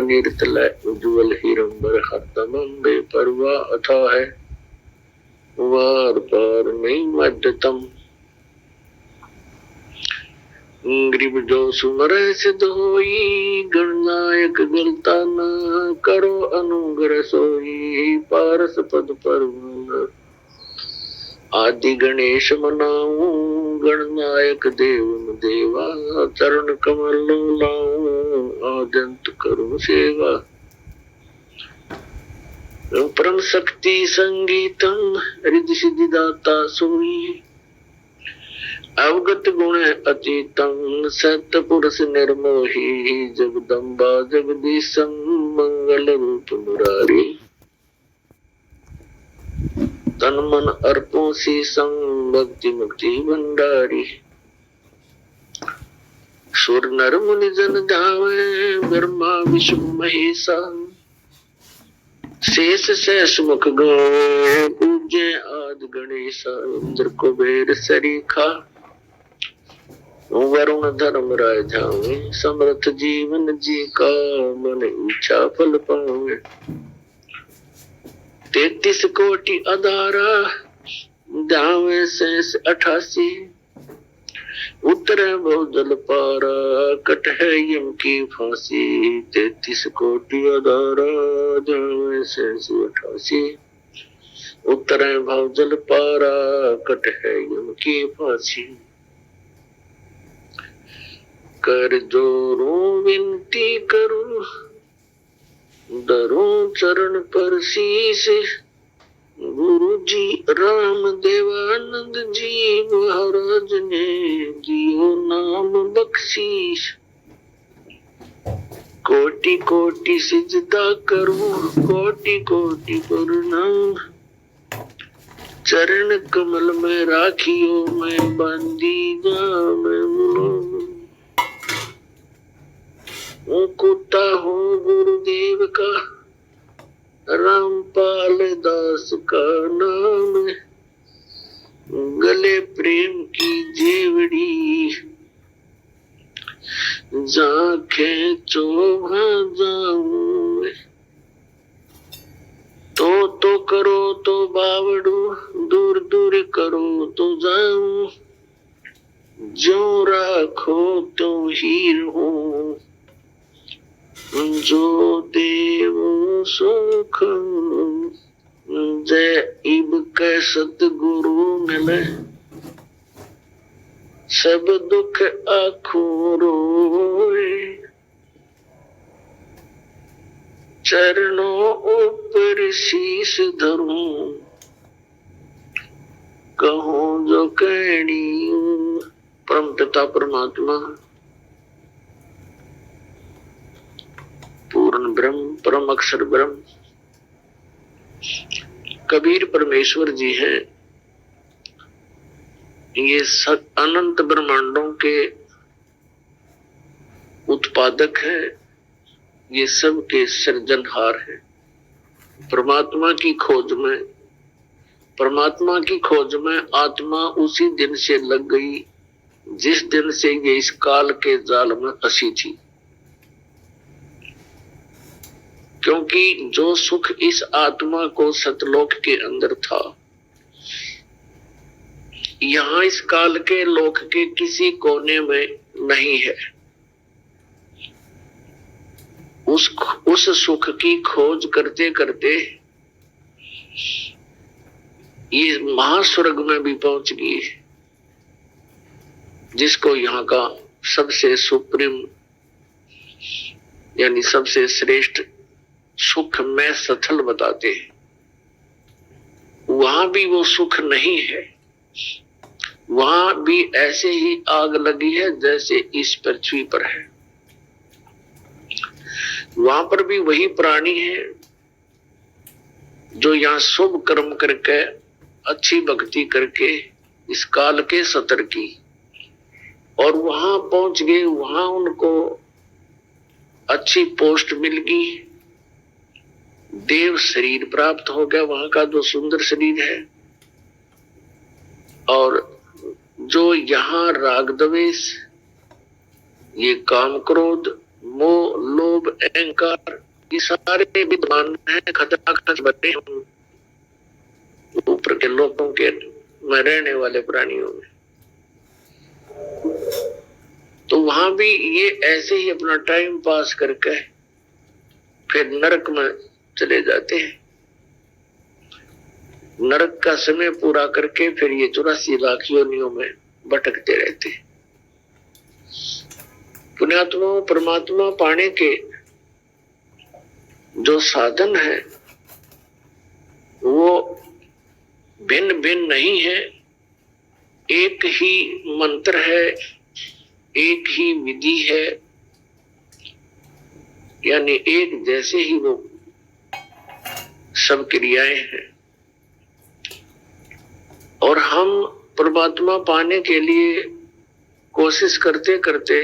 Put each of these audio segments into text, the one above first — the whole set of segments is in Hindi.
निर्तल उज्ज्वल हिरंबर हरदमंबे परवा अथा है वार पार नहीं मध्यतम ग्रीब जो सुमर सिद्ध होई गणनायक गलता न करो अनुग्रह सोई पारस पद पर आदि गणेश मनाऊं गणनायक देव देवा चरण कमल लाऊं आद्यंत करूं सेवा परम शक्ति संगीतम रिद्धि सिद्धि दाता सोई अवगत गुण अतीतम सत्य पुरुष निर्मोही जगदम्बा जगदीशम मंगल रूप मुरारी तन मन अर्पों शीशम भक्ति मुक्ति भंडारी सुर नर मुनि जन धावे ब्रह्मा विष्णु महेशा शेष शेष मुख गावे पूज्य आदि गणेशा इंद्र कुबेर सरीखा वरुण धर्म राय जावे समर्थ जीवन जी का मन इच्छा फल पावे 33 कोटि अधारा दावे शेष 88 उत्तर बहुजल पारा कट है यम की फांसी 33 कोटि अधारा दावे शेष 88 उत्तर बहुजल पारा कट है यम की फांसी कर जोरों विनती करूं डरूं चरण पर शीश गुरु जी राम देवानंद जी महाराज ने दियो नाम बख्शीश कोटि कोटि सिजदा करूं कोटि कोटि प्रणाम चरण कमल में राखियो मैं बंदी जाम कुत्ता हूँ गुरुदेव का रामपाल दास का नाम गले प्रेम की जेवड़ी जाके चोभा जाऊं तो करो तो बावड़ू दूर दूर करो तो जाऊं जो राखो तो हीर हूँ जो देव सुख जय इब के सतगुरु मिले सब दुख आँखों रोए चरणों ऊपर शीश धरूं कहूं जो कहनी परम पिता परमात्मा पूर्ण ब्रह्म परम अक्षर ब्रह्म कबीर परमेश्वर जी हैं। ये अनंत ब्रह्मांडों के उत्पादक है, ये सब के सृजनहार है। परमात्मा की खोज में आत्मा उसी दिन से लग गई जिस दिन से ये इस काल के जाल में फंसी थी, क्योंकि जो सुख इस आत्मा को सतलोक के अंदर था, यहाँ इस काल के लोक के किसी कोने में नहीं है। उस सुख की खोज करते करते ये महास्वर्ग में भी पहुंच गई, जिसको यहाँ का सबसे सुप्रीम यानी सबसे श्रेष्ठ सुख में सथल बताते हैं। वहां भी वो सुख नहीं है, वहां भी ऐसे ही आग लगी है जैसे इस पृथ्वी पर है। वहां पर भी वही प्राणी है जो यहाँ शुभ कर्म करके अच्छी भक्ति करके इस काल के सतर की और वहां पहुंच गए, वहां उनको अच्छी पोस्ट मिल गई, देव शरीर प्राप्त हो गया, वहां का जो सुंदर शरीर है। और जो यहाँ राग द्वेष, ये काम क्रोध, मोह, लोभ, अहंकार, ये सारे विद्वान हैं, खचाखच बने हम ऊपर के लोगों के में रहने वाले प्राणियों में। तो वहां भी ये ऐसे ही अपना टाइम पास करके फिर नरक में चले जाते हैं। नरक का समय पूरा करके फिर ये 84 लाख योनियों में भटकते रहते हैं। पुण्यात्मा परमात्मा पाने के जो साधन है वो भिन्न भिन्न नहीं है, एक ही मंत्र है, एक ही विधि है, यानी एक जैसे ही वो सब क्रियाएं हैं। और हम परमात्मा पाने के लिए कोशिश करते करते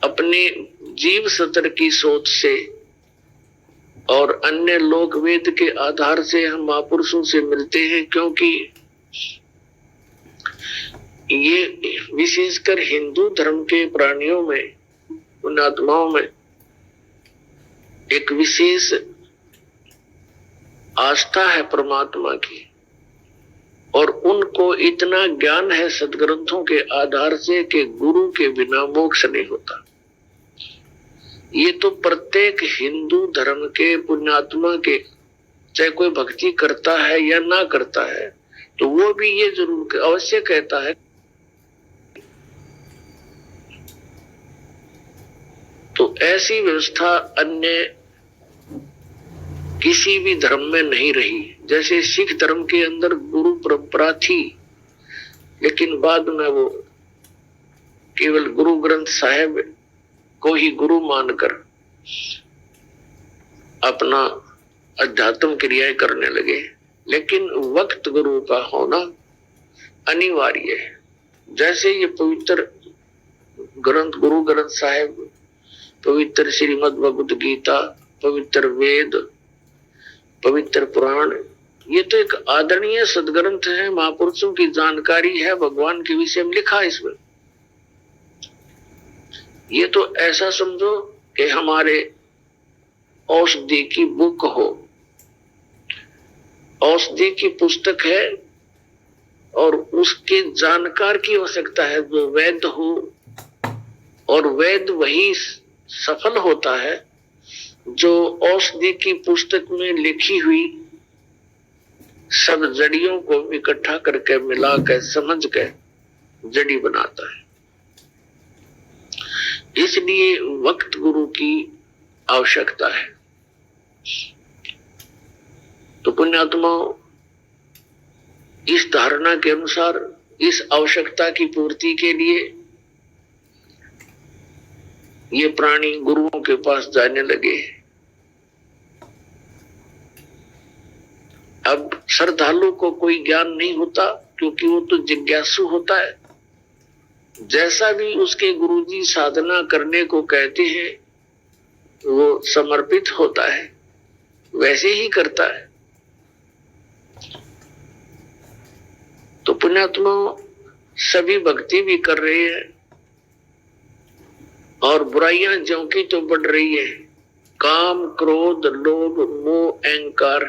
अपने जीव सतर की सोच से और अन्य लोक वेद के आधार से हम महापुरुषों से मिलते हैं, क्योंकि ये विशेषकर हिंदू धर्म के प्राणियों में, पुण्यात्माओं में एक विशेष आस्था है परमात्मा की, और उनको इतना ज्ञान है सदग्रंथों के आधार से कि गुरु के बिना मोक्ष नहीं होता। ये तो प्रत्येक हिंदू धर्म के पुण्यात्मा के, चाहे कोई भक्ति करता है या ना करता है, तो वो भी ये जरूर अवश्य कहता है। तो ऐसी व्यवस्था अन्य किसी भी धर्म में नहीं रही। जैसे सिख धर्म के अंदर गुरु परंपरा थी, लेकिन बाद में वो केवल गुरु ग्रंथ साहिब को ही गुरु मानकर अपना अध्यात्म क्रियाएं करने लगे। लेकिन वक्त गुरु का होना अनिवार्य है। जैसे ये पवित्र ग्रंथ, गुरु ग्रंथ साहिब, पवित्र श्रीमद् भगवद गीता, पवित्र वेद, पवित्र पुराण, ये तो एक आदरणीय सदग्रंथ है, महापुरुषों की जानकारी है, भगवान के विषय में लिखा है इसमें। ये तो ऐसा समझो कि हमारे औषधि की बुक हो, औषधि की पुस्तक है, और उसके जानकार की आवश्यकता है जो वैद्य हो, और वैद्य वही सफल होता है जो औषधि की पुस्तक में लिखी हुई सब जड़ियों को इकट्ठा करके मिला कर समझ के जड़ी बनाता है। इसलिए वक्त गुरु की आवश्यकता है। तो पुण्यात्माओं, इस धारणा के अनुसार इस आवश्यकता की पूर्ति के लिए ये प्राणी गुरुओं के पास जाने लगे। अब श्रद्धालु को कोई ज्ञान नहीं होता, क्योंकि वो तो जिज्ञासु होता है। जैसा भी उसके गुरुजी साधना करने को कहते हैं वो समर्पित होता है, वैसे ही करता है। तो पुण्यात्मा सभी भक्ति भी कर रहे हैं, और बुराइयां ज्यों की तो बढ़ रही है। काम, क्रोध, लोभ, मोह, अहंकार,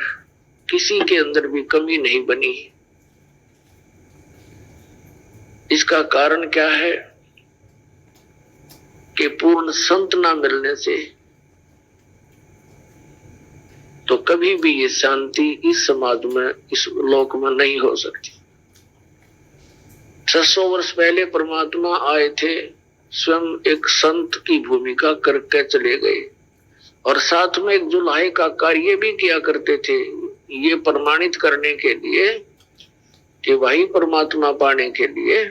किसी के अंदर भी कमी नहीं बनी। इसका कारण क्या है कि पूर्ण संत ना मिलने से तो कभी भी ये शांति इस समाज में, इस लोक में नहीं हो सकती। 600 वर्ष पहले परमात्मा आए थे, स्वयं एक संत की भूमिका करके चले गए, और साथ में एक जुलाहे का कार्य भी किया करते थे, ये प्रमाणित करने के लिए कि वही परमात्मा पाने के लिए,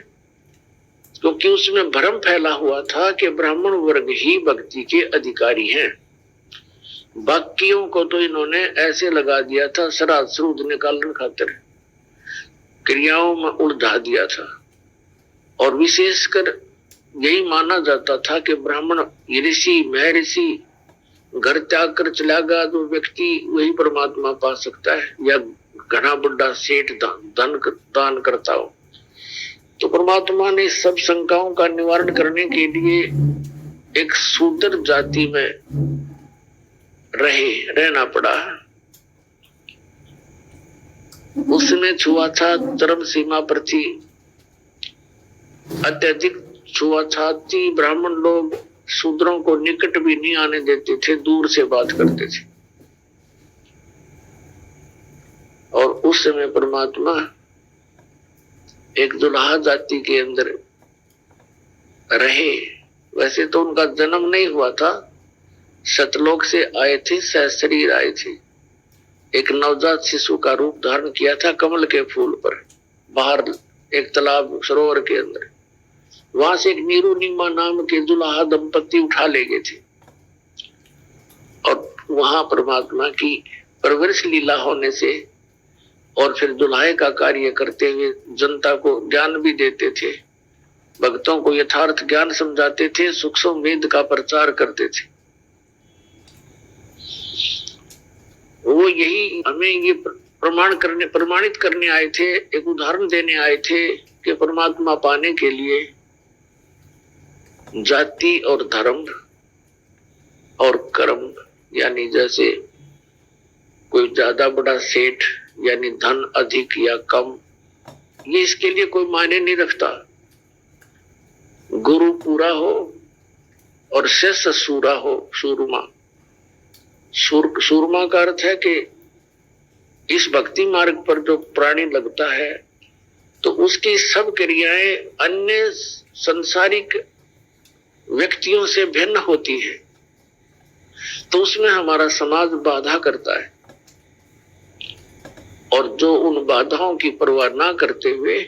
क्योंकि उसमें भ्रम फैला हुआ था कि ब्राह्मण वर्ग ही भक्ति के अधिकारी हैं। बाकियों को तो इन्होंने ऐसे लगा दिया था, श्राद्ध सूद निकालने खातिर क्रियाओं में उलझा दिया था, और विशेषकर यही माना जाता था कि ब्राह्मण ऋषि, महर्षि, घर त्याग कर चला गया जो व्यक्ति वही परमात्मा पा सकता है, या घना बड़ा सेठ दान करता हो। तो परमात्मा ने सब शंकाओं का निवारण करने के लिए एक शूद्र जाति में रहना पड़ा। उसमें छुआछूत चरम सीमा पर थी, अत्यधिक छुआछूती। ब्राह्मण लोग शूद्रों को निकट भी नहीं आने देते थे, दूर से बात करते थे। और उस समय परमात्मा एक दुल्हा जाति के अंदर रहे। वैसे तो उनका जन्म नहीं हुआ था, सतलोक से आए थे, सहशरीर आए थे। एक नवजात शिशु का रूप धारण किया था कमल के फूल पर, बाहर एक तालाब सरोवर के अंदर। वहां से एक नीरू नीमा नाम के दुल्हा दंपति उठा ले गए थे और वहां परमात्मा की परवरिश लीला होने से और फिर दुल्हाए का कार्य करते हुए जनता को ज्ञान भी देते थे, भक्तों को यथार्थ ज्ञान समझाते थे, सूक्ष्म वेद का प्रचार करते थे। वो यही हमें ये प्रमाणित करने आए थे, एक उदाहरण देने आए थे कि परमात्मा पाने के लिए जाति और धर्म और कर्म, यानी जैसे कोई ज्यादा बड़ा सेठ यानी धन अधिक या कम, ये इसके लिए कोई मायने नहीं रखता। गुरु पूरा हो और शिष्य सूरा हो, सूरमा। सूरमा का अर्थ है कि इस भक्ति मार्ग पर जो प्राणी लगता है तो उसकी सब क्रियाएं अन्य संसारिक व्यक्तियों से भिन्न होती है, तो उसमें हमारा समाज बाधा करता है। और जो उन बाधाओं की परवाह ना करते हुए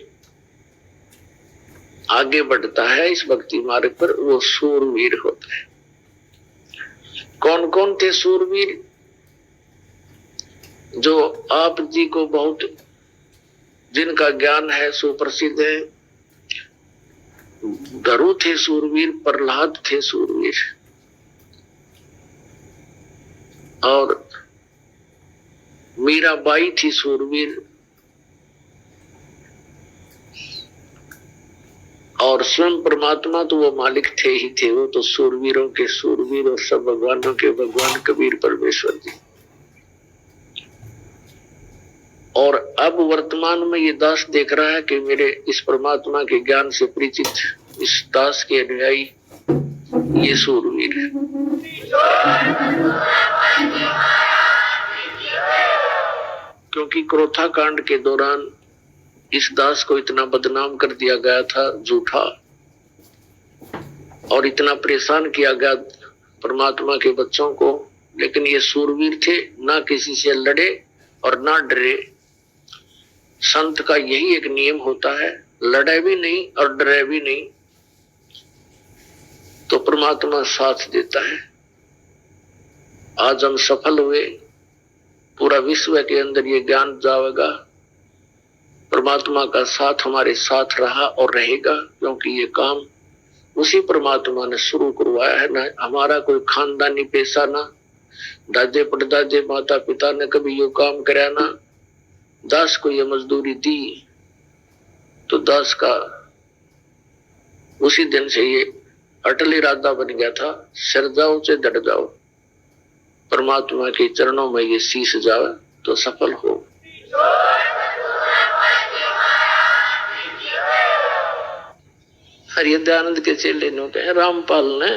आगे बढ़ता है इस भक्ति मार्ग पर, वो सूरवीर होता है। कौन कौन थे सूरवीर? जो आप जी को बहुत, जिनका ज्ञान है सुप्रसिद्ध है। धरु थे सूरवीर, प्रहलाद थे सूरवीर, और मीराबाई थी सूरवीर, और स्वयं परमात्मा तो वो मालिक थे ही थे। वो तो सूरवीरों के सूरवीर और सब भगवानों के भगवान कबीर परमेश्वर जी। और अब वर्तमान में ये दास देख रहा है कि मेरे इस परमात्मा के ज्ञान से परिचित इस दास के अनुयायी ये सूरवीर है। क्योंकि क्रोथा कांड के दौरान इस दास को इतना बदनाम कर दिया गया था, झूठा, और इतना परेशान किया गया परमात्मा के बच्चों को, लेकिन ये सूरवीर थे, ना किसी से लड़े और ना डरे। संत का यही एक नियम होता है, लड़े भी नहीं और डरे भी नहीं, तो परमात्मा साथ देता है। आज हम सफल हुए, पूरा विश्व के अंदर ये ज्ञान जाएगा, परमात्मा का साथ हमारे साथ रहा और रहेगा, क्योंकि ये काम उसी परमात्मा ने शुरू करवाया है। ना हमारा कोई खानदानी पेशा, ना दादे परदादे माता पिता ने कभी ये काम कराया, ना दास को ये मजदूरी दी। तो दास का उसी दिन से ये अटल इरादा बन गया था, सिर जाओ से डट जाओ, परमात्मा के चरणों में ये शीश जाए तो सफल हो। हरिदानंद के चेले ने कहे, रामपाल ने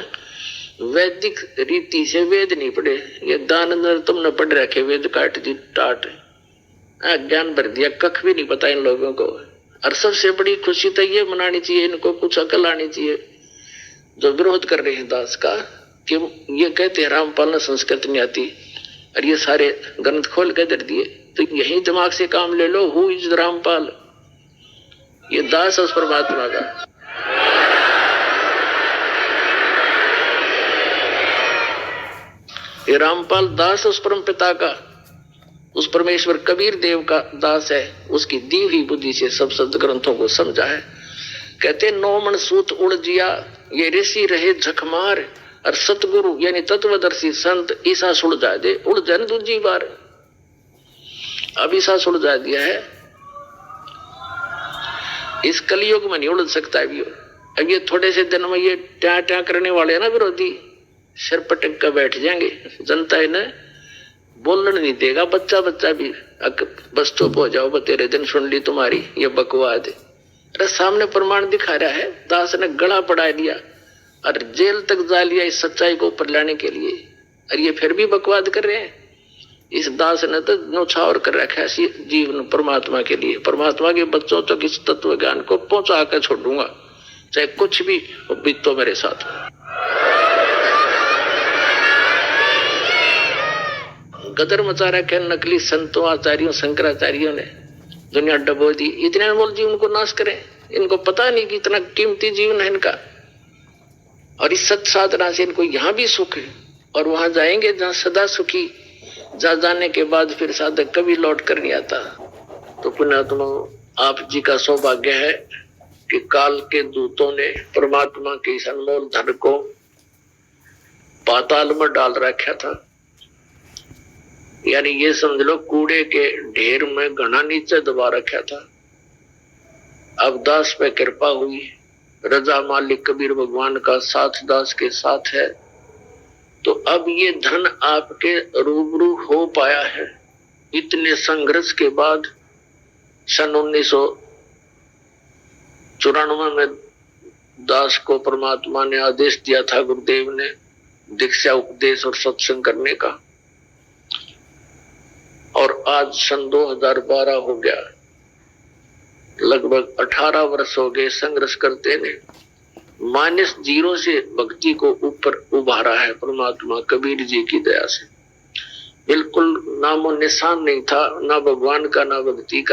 वैदिक रीति से वेद नहीं पढ़े, ये दानंद तुमने पढ़ रखे वेद काट दी टाट, ज्ञान भर दिया, कख भी नहीं पता इन लोगों को। और सबसे बड़ी खुशी तो ये मनानी चाहिए, इनको कुछ अकल आनी चाहिए जो विरोध कर रहे हैं दास का, कि ये कहते हैं रामपाल ने संस्कृत नहीं आती, और ये सारे ग्रंथ खोल के दे दिए। तो यही दिमाग से काम ले लो, हु इज रामपाल? ये दास उस परमात्मा का। ये रामपाल दास उस परम पिता का, उस परमेश्वर कबीर देव का दास है। उसकी दी हुई बुद्धि से सब संत ग्रंथों को समझा है। कहते 9 मन सूत उड़ जिया, ये ऋषि रहे झकमार, और सतगुरु यानी तत्वदर्शी संत ईसा सुलझा दे। उड़ जाए दूसरी बार, अब ईसा सुलझा दिया है। इस कलयुग में नहीं उड़ सकता है। अब ये थोड़े से दिन में ये ट्या ट्या करने वाले हैं ना विरोधी, सिर पटक कर बैठ जाएंगे, जनता इन्हें बोलने नहीं देगा। बच्चा बच्चा भी बस चुप हो जाओ, तेरे दिन सुन ली तुम्हारी ये बकवाद है। अरे सामने प्रमाण दिखा रहा है, दास ने गला पड़ा दिया और जेल तक जा लिया इस सच्चाई को ऊपर लाने के लिए, और ये फिर भी बकवाद कर रहे हैं। इस दास ने तो न्यौछावर कर रखा है जीवन परमात्मा के लिए। परमात्मा के बच्चों तक इस तत्व ज्ञान को पहुंचा कर छोड़ूंगा, चाहे कुछ भी बीतो मेरे साथ। गदर मचा रखे नकली संतों, आचार्यों, शंकराचार्यों ने दुनिया डबो दी। इतने अनमोल जीवन को नाश करें, इनको पता नहीं कि इतना कीमती जीवन है इनका, और इस सत साधना से इनको यहाँ भी सुख है और वहां जाएंगे जहाँ सदा सुखी। जा जाने के बाद फिर साधक कभी लौट कर नहीं आता। तो पुण्यात्मा, आप जी का सौभाग्य है कि काल के दूतों ने परमात्मा के इस अनमोल धन को पाताल में डाल रखा था, यानी ये समझ लो कूड़े के ढेर में घना नीचे दबा रखा था। अब दास पे कृपा हुई, रजा मालिक कबीर भगवान का साथ दास के साथ है, तो अब ये धन आपके रूबरू हो पाया है। इतने संघर्ष के बाद सन 1994 में दास को परमात्मा ने आदेश दिया था, गुरुदेव ने, दीक्षा उपदेश और सत्संग करने का, और आज सन 2012 हो गया, लगभग 18 वर्ष हो गए संघर्ष करते ने। -0 से भक्ति को ऊपर उभारा है परमात्मा कबीर जी की दया से। बिल्कुल नामो निशान नहीं था, ना भगवान का ना भक्ति का।